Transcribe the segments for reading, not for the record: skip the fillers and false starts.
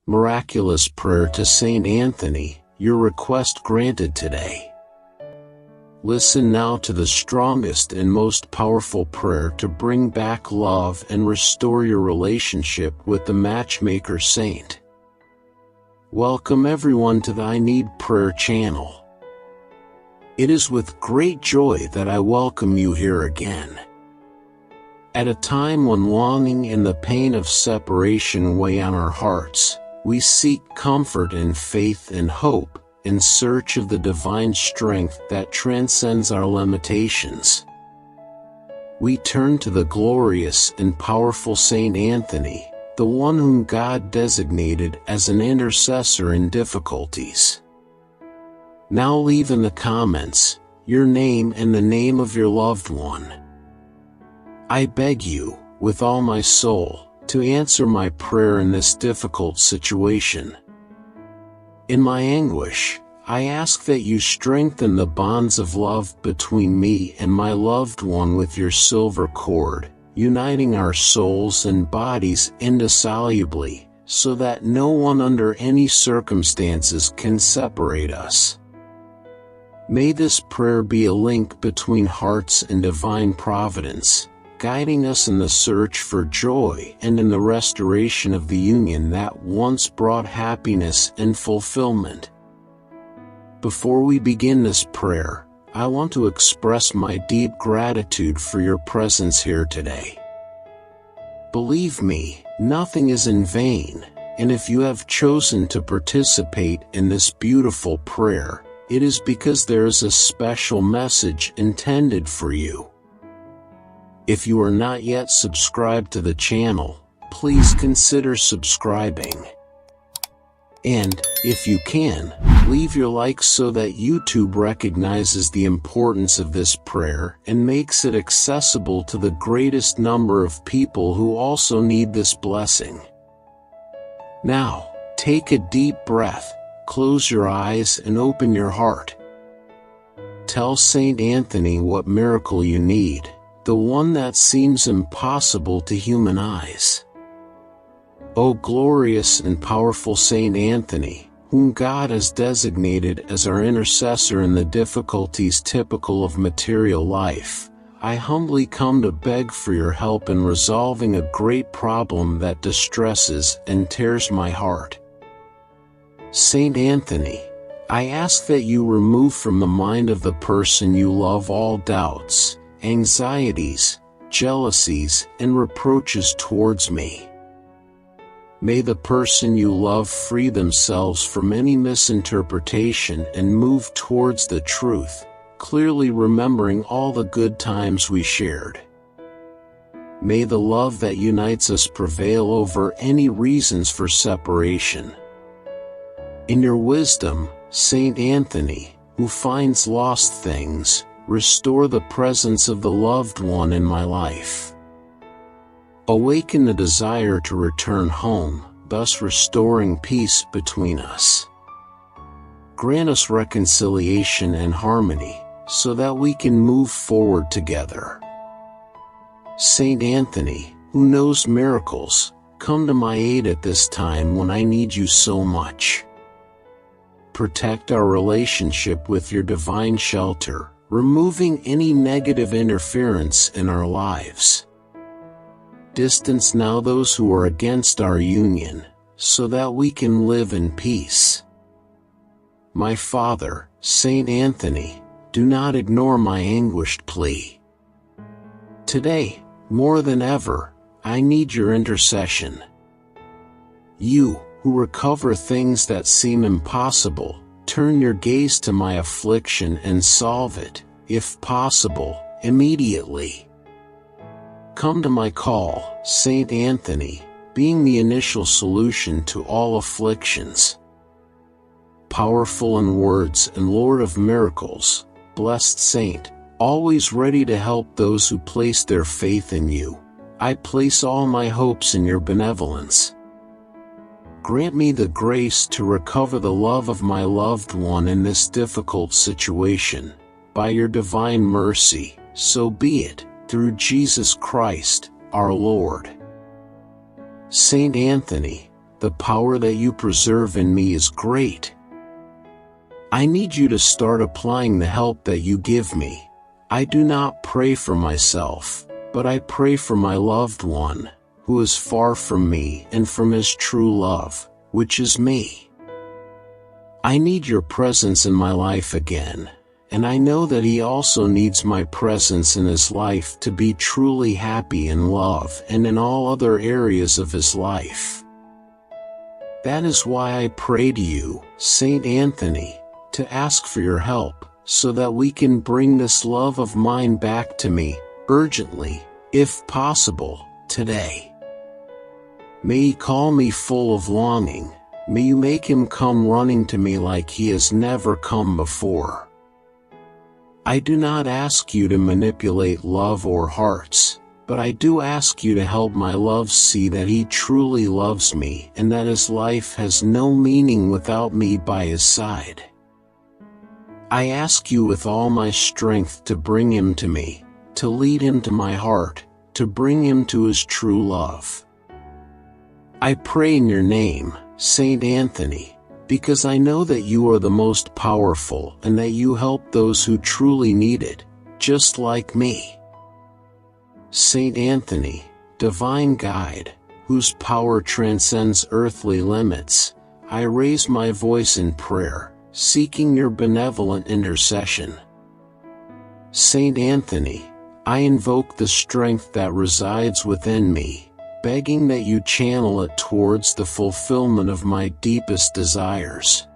Miraculous prayer to Saint Anthony, your request granted today. Listen now to the strongest and most powerful prayer to bring back love and restore your relationship with the Matchmaker Saint. Welcome everyone to the I Need Prayer channel. It is with great joy that I welcome you here again. At a time when longing and the pain of separation weigh on our hearts, we seek comfort in faith and hope, in search of the divine strength that transcends our limitations. We turn to the glorious and powerful Saint Anthony, the one whom God designated as an intercessor in difficulties. Now leave in the comments your name and the name of your loved one. I beg you, with all my soul, to answer my prayer in this difficult situation. In my anguish, I ask that you strengthen the bonds of love between me and my loved one with your silver cord, uniting our souls and bodies indissolubly, so that no one under any circumstances can separate us. May this prayer be a link between hearts and divine providence, guiding us in the search for joy and in the restoration of the union that once brought happiness and fulfillment. Before we begin this prayer, I want to express my deep gratitude for your presence here today. Believe me, nothing is in vain, and if you have chosen to participate in this beautiful prayer, it is because there is a special message intended for you. If you are not yet subscribed to the channel, please consider subscribing. And, if you can, leave your like so that YouTube recognizes the importance of this prayer and makes it accessible to the greatest number of people who also need this blessing. Now, take a deep breath, close your eyes and open your heart. Tell Saint Anthony what miracle you need, the one that seems impossible to human eyes. O glorious and powerful Saint Anthony, whom God has designated as our intercessor in the difficulties typical of material life, I humbly come to beg for your help in resolving a great problem that distresses and tears my heart. Saint Anthony, I ask that you remove from the mind of the person you love all doubts, anxieties, jealousies, and reproaches towards me. May the person you love free themselves from any misinterpretation and move towards the truth, clearly remembering all the good times we shared. May the love that unites us prevail over any reasons for separation. In your wisdom, Saint Anthony, who finds lost things, restore the presence of the loved one in my life. Awaken the desire to return home, thus restoring peace between us. Grant us reconciliation and harmony, so that we can move forward together. Saint Anthony, who knows miracles, come to my aid at this time when I need you so much. Protect our relationship with your divine shelter, removing any negative interference in our lives. Distance now those who are against our union, so that we can live in peace. My Father, Saint Anthony, do not ignore my anguished plea. Today, more than ever, I need your intercession. You, who recover things that seem impossible, turn your gaze to my affliction and solve it, if possible, immediately. Come to my call, Saint Anthony, being the initial solution to all afflictions. Powerful in words and Lord of miracles, blessed Saint, always ready to help those who place their faith in you, I place all my hopes in your benevolence. Grant me the grace to recover the love of my loved one in this difficult situation. By your divine mercy, so be it, through Jesus Christ, our Lord. Saint Anthony, the power that you preserve in me is great. I need you to start applying the help that you give me. I do not pray for myself, but I pray for my loved one, who is far from me and from his true love, which is me. I need your presence in my life again, and I know that he also needs my presence in his life to be truly happy in love and in all other areas of his life. That is why I pray to you, Saint Anthony, to ask for your help, so that we can bring this love of mine back to me, urgently, if possible, today. May he call me full of longing. May you make him come running to me like he has never come before. I do not ask you to manipulate love or hearts, but I do ask you to help my love see that he truly loves me and that his life has no meaning without me by his side. I ask you with all my strength to bring him to me, to lead him to my heart, to bring him to his true love. I pray in your name, Saint Anthony, because I know that you are the most powerful and that you help those who truly need it, just like me. Saint Anthony, divine guide, whose power transcends earthly limits, I raise my voice in prayer, seeking your benevolent intercession. Saint Anthony, I invoke the strength that resides within me, begging that you channel it towards the fulfillment of my deepest desires.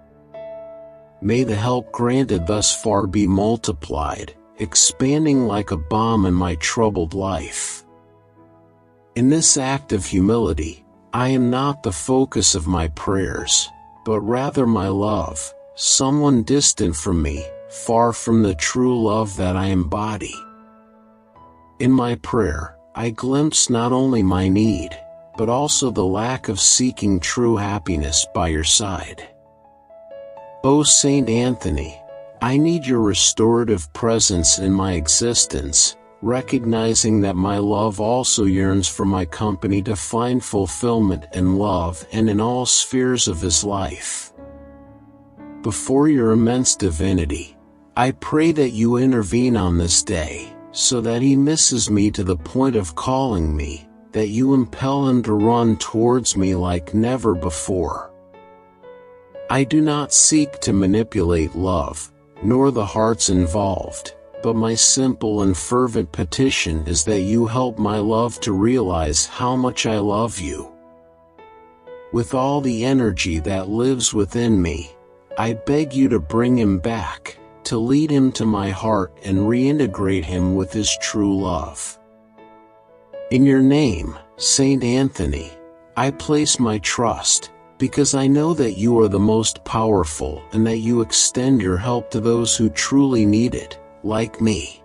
May the help granted thus far be multiplied, expanding like a bomb in my troubled life. In this act of humility, I am not the focus of my prayers, but rather my love, someone distant from me, far from the true love that I embody. In my prayer, I glimpse not only my need, but also the lack of seeking true happiness by your side. O Saint Anthony, I need your restorative presence in my existence, recognizing that my love also yearns for my company to find fulfillment and love and in all spheres of his life. Before your immense divinity, I pray that you intervene on this day, so that he misses me to the point of calling me, that you impel him to run towards me like never before. I do not seek to manipulate love, nor the hearts involved, but my simple and fervent petition is that you help my love to realize how much I love you. With all the energy that lives within me, I beg you to bring him back, to lead him to my heart and reintegrate him with his true love. In your name, Saint Anthony, I place my trust, because I know that you are the most powerful and that you extend your help to those who truly need it, like me.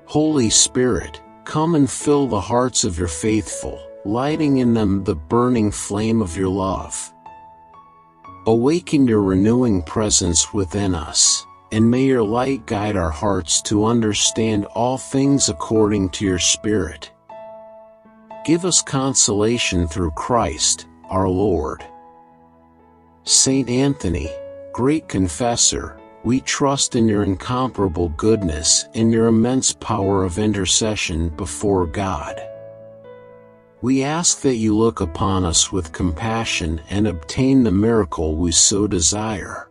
Holy Spirit, come and fill the hearts of your faithful, lighting in them the burning flame of your love. Awaken your renewing presence within us, and may your light guide our hearts to understand all things according to your Spirit. Give us consolation through Christ, our Lord. Saint Anthony, great confessor, we trust in your incomparable goodness and your immense power of intercession before God. We ask that you look upon us with compassion and obtain the miracle we so desire.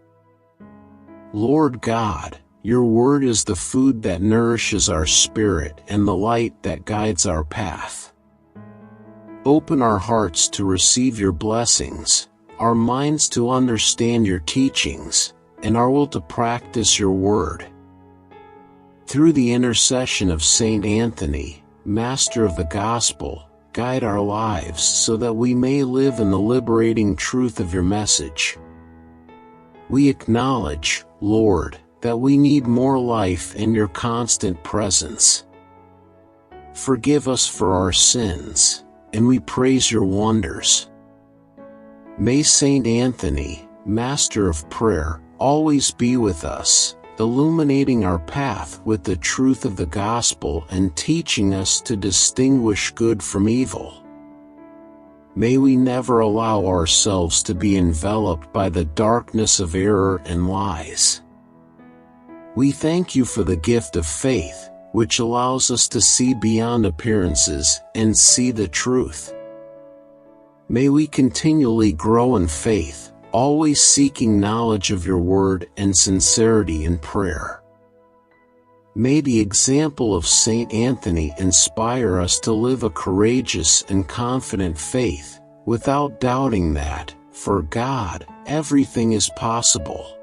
Lord God, your word is the food that nourishes our spirit and the light that guides our path. Open our hearts to receive your blessings, our minds to understand your teachings, and our will to practice your word. Through the intercession of Saint Anthony, Master of the Gospel, guide our lives so that we may live in the liberating truth of your message. We acknowledge, Lord, that we need more life in your constant presence. Forgive us for our sins, and we praise your wonders. May Saint Anthony, Master of Prayer, always be with us, illuminating our path with the truth of the gospel and teaching us to distinguish good from evil. May we never allow ourselves to be enveloped by the darkness of error and lies. We thank you for the gift of faith, which allows us to see beyond appearances and see the truth. May we continually grow in faith, always seeking knowledge of your word and sincerity in prayer. May the example of Saint Anthony inspire us to live a courageous and confident faith, without doubting that, for God, everything is possible.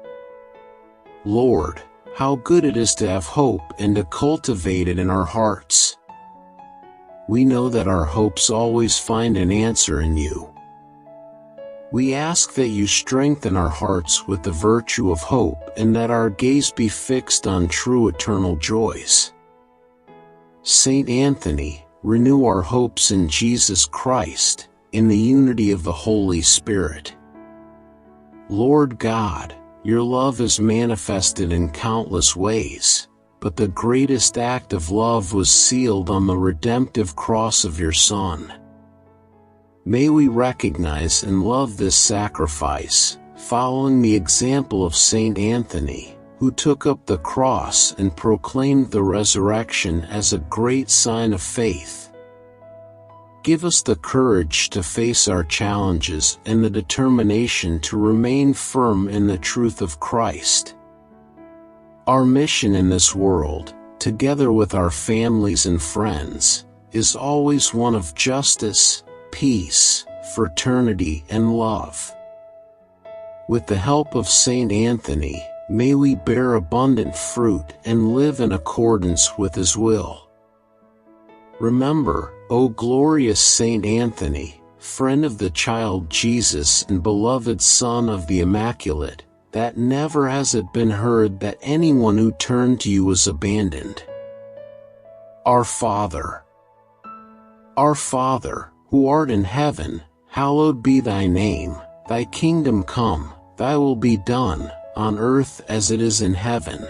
Lord, how good it is to have hope and to cultivate it in our hearts. We know that our hopes always find an answer in you. We ask that you strengthen our hearts with the virtue of hope and that our gaze be fixed on true eternal joys. Saint Anthony, renew our hopes in Jesus Christ, in the unity of the Holy Spirit. Lord God, your love is manifested in countless ways, but the greatest act of love was sealed on the redemptive cross of your Son. May we recognize and love this sacrifice, following the example of Saint Anthony, who took up the cross and proclaimed the resurrection as a great sign of faith. Give us the courage to face our challenges and the determination to remain firm in the truth of Christ. Our mission in this world, together with our families and friends, is always one of justice, peace, fraternity, and love. With the help of Saint Anthony, may we bear abundant fruit and live in accordance with his will. Remember, O glorious Saint Anthony, friend of the child Jesus and beloved Son of the Immaculate, that never has it been heard that anyone who turned to you was abandoned. Our Father, who art in heaven, hallowed be thy name, thy kingdom come, thy will be done, on earth as it is in heaven.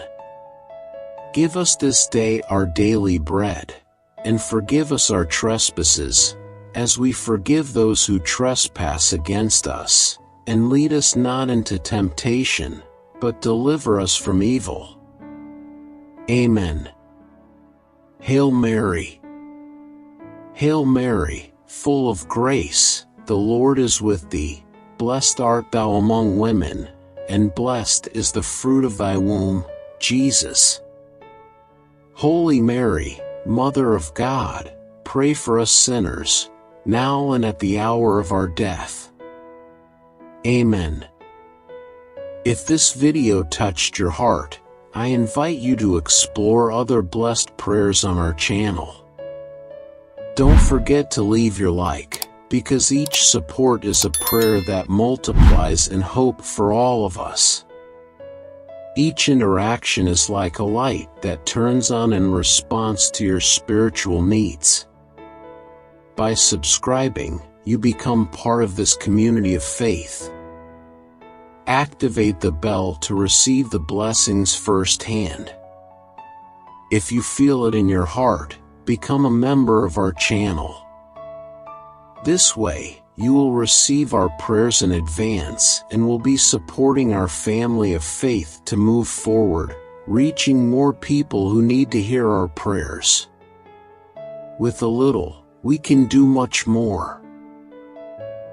Give us this day our daily bread, and forgive us our trespasses, as we forgive those who trespass against us, and lead us not into temptation, but deliver us from evil. Amen. Hail Mary. Hail Mary, full of grace, the Lord is with thee, blessed art thou among women, and blessed is the fruit of thy womb, Jesus. Holy Mary, Mother of God, pray for us sinners, now and at the hour of our death. Amen. If this video touched your heart, I invite you to explore other blessed prayers on our channel. Don't forget to leave your like, because each support is a prayer that multiplies in hope for all of us. Each interaction is like a light that turns on in response to your spiritual needs. By subscribing, you become part of this community of faith. Activate the bell to receive the blessings firsthand. If you feel it in your heart, become a member of our channel. This way, you will receive our prayers in advance and will be supporting our family of faith to move forward, reaching more people who need to hear our prayers. With a little, we can do much more.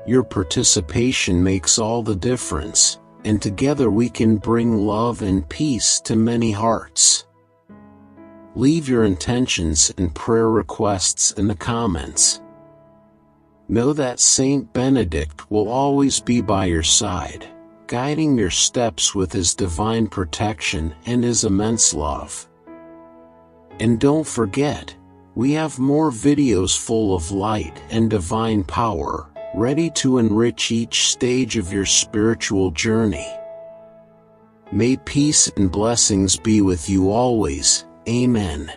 Your participation makes all the difference, and together we can bring love and peace to many hearts. Leave your intentions and prayer requests in the comments. Know that Saint Benedict will always be by your side, guiding your steps with his divine protection and his immense love. And don't forget, we have more videos full of light and divine power, ready to enrich each stage of your spiritual journey. May peace and blessings be with you always. Amen.